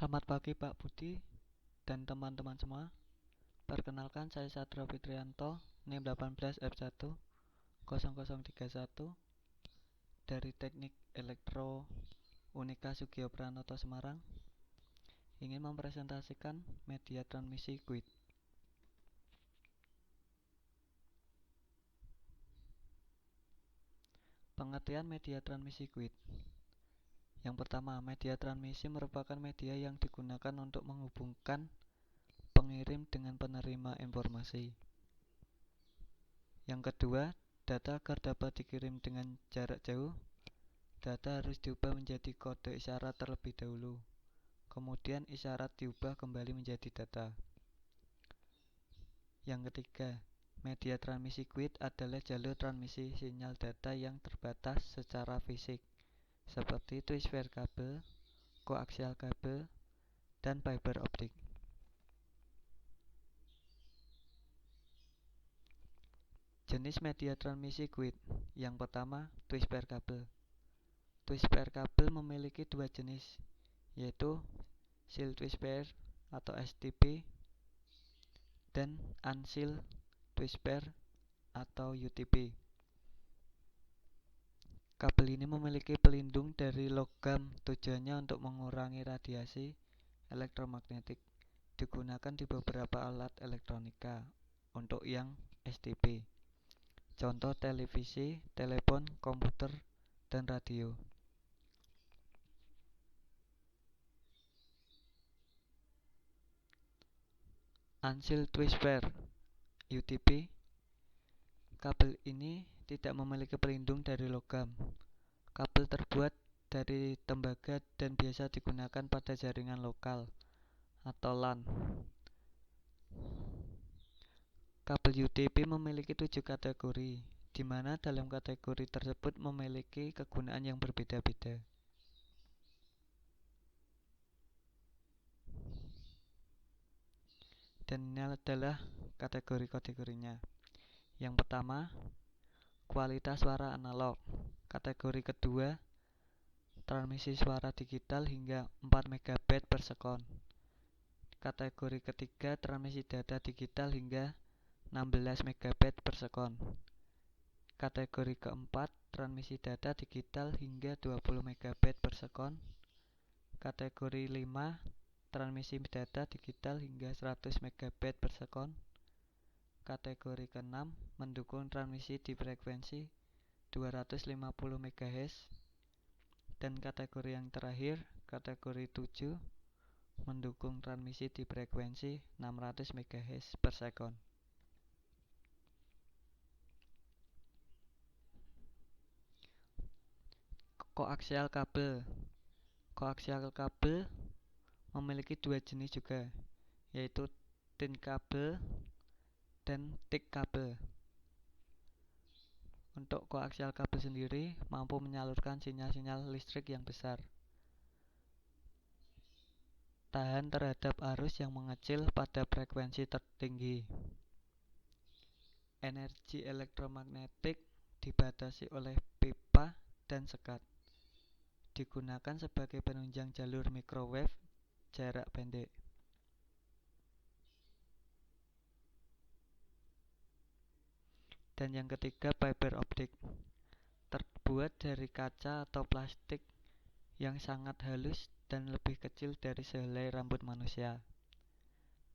Selamat pagi Pak Budi dan teman-teman semua. Perkenalkan, saya Satrio Fitrianto, NIM 18F10031 dari Teknik Elektro Unika Sugio Pranoto Semarang, ingin mempresentasikan media transmisi Guide. Pengertian media transmisi Guide. Yang pertama, media transmisi merupakan media yang digunakan untuk menghubungkan pengirim dengan penerima informasi. Yang kedua, data agar dapat dikirim dengan jarak jauh, data harus diubah menjadi kode isyarat terlebih dahulu. Kemudian isyarat diubah kembali menjadi data. Yang ketiga, media transmisi Guide adalah jalur transmisi sinyal data yang terbatas secara fisik, seperti twist-pair kabel, koaksial kabel, dan fiber optik. Jenis media transmisi Guide. Yang pertama, twist-pair kabel. Twist-pair kabel memiliki dua jenis, yaitu Shell twist-pair atau STP dan Unshelled twist-pair atau UTP. Kabel ini memiliki pelindung dari logam, tujuannya untuk mengurangi radiasi elektromagnetik. Digunakan di beberapa alat elektronika untuk yang STP. Contoh televisi, telepon, komputer, dan radio. Unshelled twist-pair UTP. Kabel ini tidak memiliki pelindung dari logam. Kabel terbuat dari tembaga dan biasa digunakan pada jaringan lokal atau LAN. Kabel UTP memiliki 7 kategori, di mana dalam kategori tersebut memiliki kegunaan yang berbeda-beda. Dan ini adalah kategori-kategorinya. Yang pertama, kualitas suara analog. Kategori kedua, transmisi suara digital hingga 4 MB per sekon. Kategori ketiga, transmisi data digital hingga 16 MB per sekon. Kategori keempat, transmisi data digital hingga 20 MB per sekon. Kategori 5, transmisi data digital hingga 100 MB per sekon. Kategori ke-6, mendukung transmisi di frekuensi 250 MHz. Dan kategori yang terakhir, kategori 7, mendukung transmisi di frekuensi 600 MHz per sekon. Koaksial kabel. Koaksial kabel memiliki dua jenis juga, yaitu thin kabel dan thick kabel. Untuk koaksial kabel sendiri mampu menyalurkan sinyal-sinyal listrik yang besar, tahan terhadap arus yang mengecil pada frekuensi tertinggi. Energi elektromagnetik dibatasi oleh pipa dan sekat. Digunakan sebagai penunjang jalur microwave jarak pendek. Dan yang ketiga, fiber optik. Terbuat dari kaca atau plastik yang sangat halus dan lebih kecil dari sehelai rambut manusia.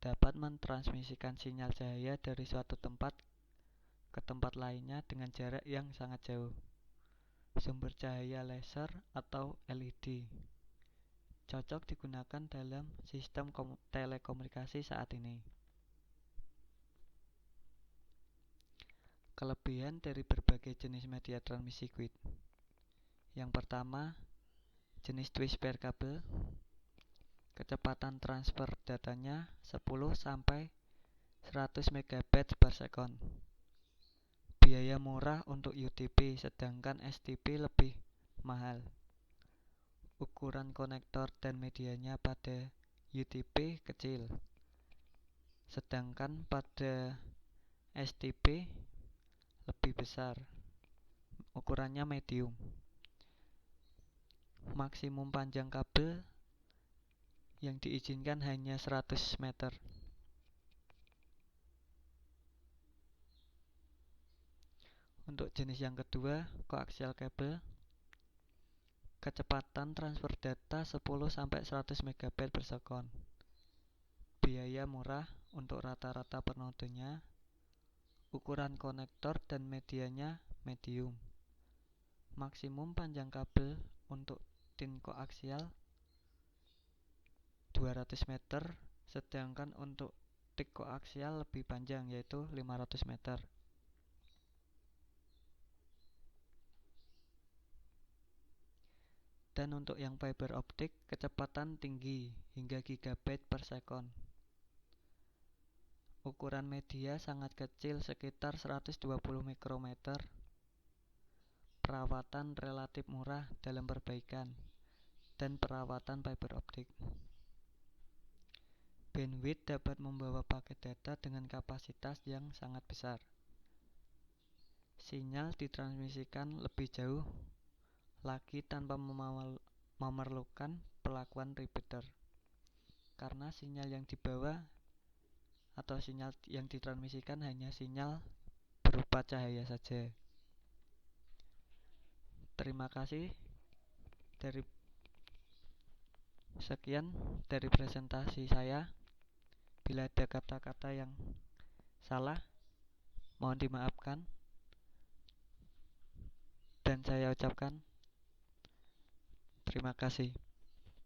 Dapat mentransmisikan sinyal cahaya dari suatu tempat ke tempat lainnya dengan jarak yang sangat jauh. Sumber cahaya laser atau LED. Cocok digunakan dalam sistem telekomunikasi saat ini. Kelebihan dari berbagai jenis media transmisi Guide. Yang pertama, jenis twist-pair kabel. Kecepatan transfer datanya 10 sampai 100 MB per sekon. Biaya murah untuk UTP, sedangkan STP lebih mahal. Ukuran konektor dan medianya pada UTP kecil, sedangkan pada STP lebih besar. Ukurannya medium. Maksimum panjang kabel yang diizinkan hanya 100 meter. Untuk jenis yang kedua, coaxial cable, kecepatan transfer data 10-100 MB per second. Biaya murah untuk rata-rata penodenya. Ukuran konektor dan medianya medium. Maksimum panjang kabel untuk tin koaksial 200 meter, sedangkan untuk tik koaksial lebih panjang yaitu 500 meter. Dan untuk yang fiber optik, kecepatan tinggi hingga gigabit per second. Ukuran media sangat kecil sekitar 120 mikrometer. Perawatan relatif murah dalam perbaikan dan perawatan fiber optik. Bandwidth dapat membawa paket data dengan kapasitas yang sangat besar. Sinyal ditransmisikan lebih jauh lagi tanpa memerlukan pelakuan repeater, karena sinyal yang dibawa atau sinyal yang ditransmisikan hanya sinyal berupa cahaya saja. Terima kasih. Sekian dari presentasi saya. Bila ada kata-kata yang salah, mohon dimaafkan. Dan saya ucapkan terima kasih.